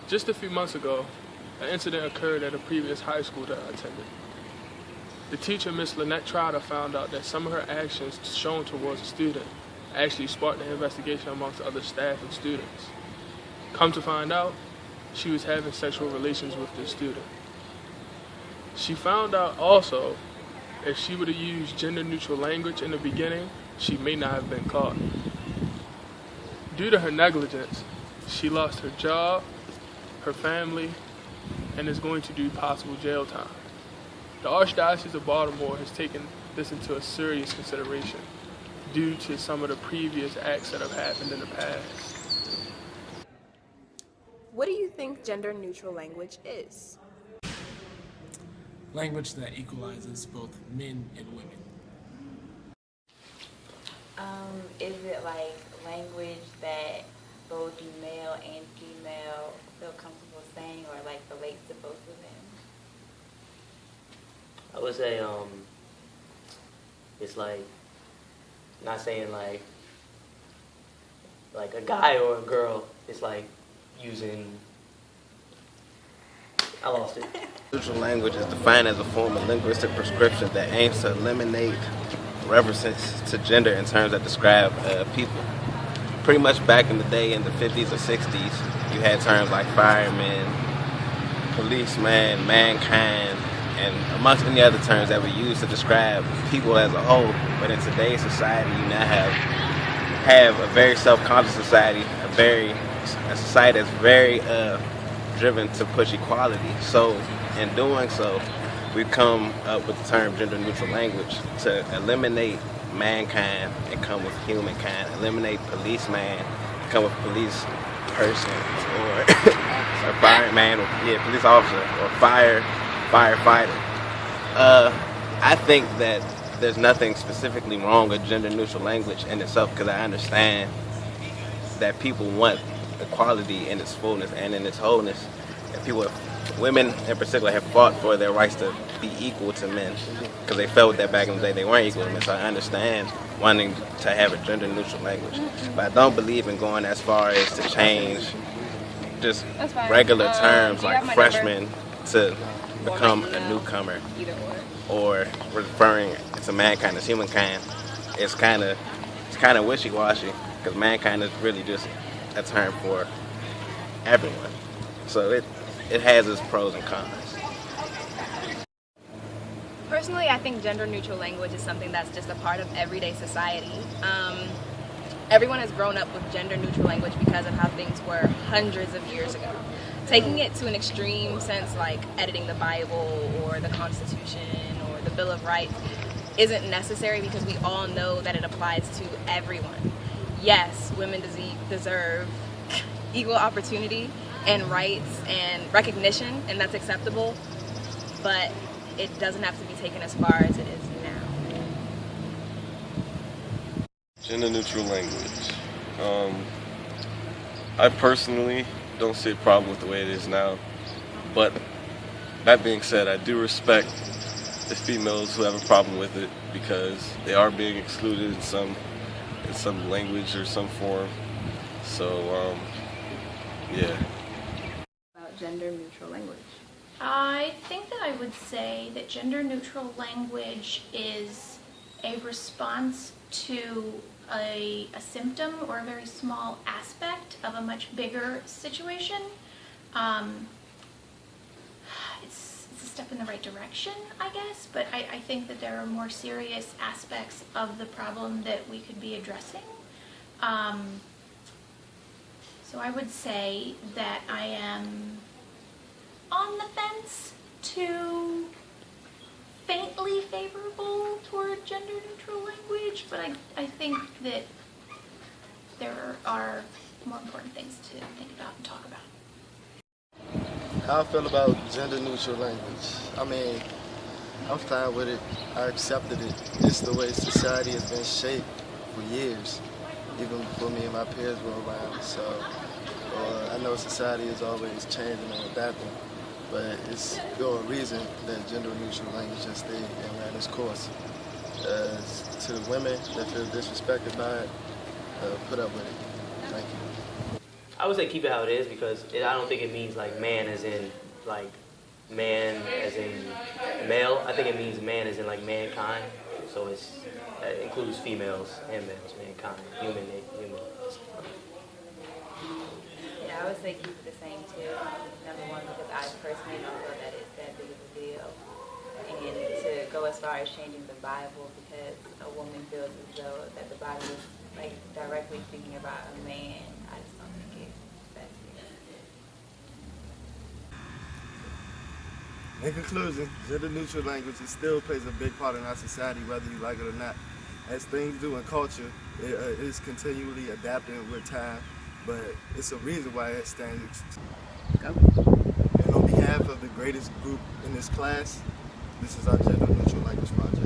Just a few months ago, an incident occurred at a previous high school that I attended. The teacher, Miss Lynette Trotter, found out that some of her actions shown towards a student actually sparked an investigation amongst other staff and students. Come to find out, she was having sexual relations with this student. She found out also, if she would have used gender-neutral language in the beginning, she may not have been caught. Due to her negligence, she lost her job, her family, and is going to do possible jail time. The Archdiocese of Baltimore has taken this into a serious consideration due to some of the previous acts that have happened in the past. What do you think gender-neutral language is? Language that equalizes both men and women. Is it like language that both male and female feel comfortable saying, or like relates to both of them? I would say it's like not saying like a guy or a girl. It's like using. I lost it. Neutral language is defined as a form of linguistic prescription that aims to eliminate references to gender in terms that describe people. Pretty much back in the day, in the 50s or 60s, you had terms like fireman, policeman, mankind, and amongst any other terms that were used to describe people as a whole. But in today's society, you now have a very self-conscious society, a society that's very driven to push equality. So in doing so, we've come up with the term gender-neutral language to eliminate mankind and come with humankind, eliminate policeman, come with police person, or a fireman, or police officer, or firefighter. I think that there's nothing specifically wrong with gender-neutral language in itself, because I understand that people want equality in its fullness and in its wholeness. And women in particular, have fought for their rights to be equal to men, because they felt that back in the day they weren't equal to men. So I understand wanting to have a gender-neutral language, but I don't believe in going as far as to change just regular terms like freshman to become a newcomer, or referring to mankind as humankind. It's kind of wishy-washy, because mankind is really just a term for everyone. So it has its pros and cons. Personally, I think gender-neutral language is something that's just a part of everyday society. Everyone has grown up with gender-neutral language because of how things were hundreds of years ago. Taking it to an extreme sense, like editing the Bible or the Constitution or the Bill of Rights, isn't necessary, because we all know that it applies to everyone. Yes, women deserve equal opportunity and rights and recognition, and that's acceptable, but it doesn't have to be taken as far as it is now. Gender-neutral language. I personally don't see a problem with the way it is now, but that being said, I do respect the females who have a problem with it, because they are being excluded in some language or some form. So, yeah. About gender-neutral language. I think that I would say that gender-neutral language is a response to a symptom or a very small aspect of a much bigger situation. It's a step in the right direction, I guess, but I think that there are more serious aspects of the problem that we could be addressing. So I would say that I am on the fence to faintly favorable toward gender-neutral language, but I think that there are more important things to think about and talk about. How I feel about gender-neutral language? I mean, I'm fine with it. I accepted it. It's the way society has been shaped for years, even before me and my peers were around. So I know society is always changing and adapting, but it's for a reason that gender-neutral language has stayed and ran its course. To the women that feel disrespected by it, put up with it. Thank you. I I would say keep it how it is because I don't think it means like man as in like man as in male. I think it means man as in like mankind. So it includes females and males, mankind, human. Yeah, I would say keep it the same too. Number one, because I personally don't feel that it's that big of a deal. And to go as far as changing the Bible because a woman feels as though that the Bible is like directly speaking about a man, I just don't think that's it. In conclusion, gender-neutral language still plays a big part in our society, whether you like it or not. As things do in culture, it is continually adapting with time, but it's a reason why it stands. And on behalf of the greatest group in this class, this is our gender-neutral language project.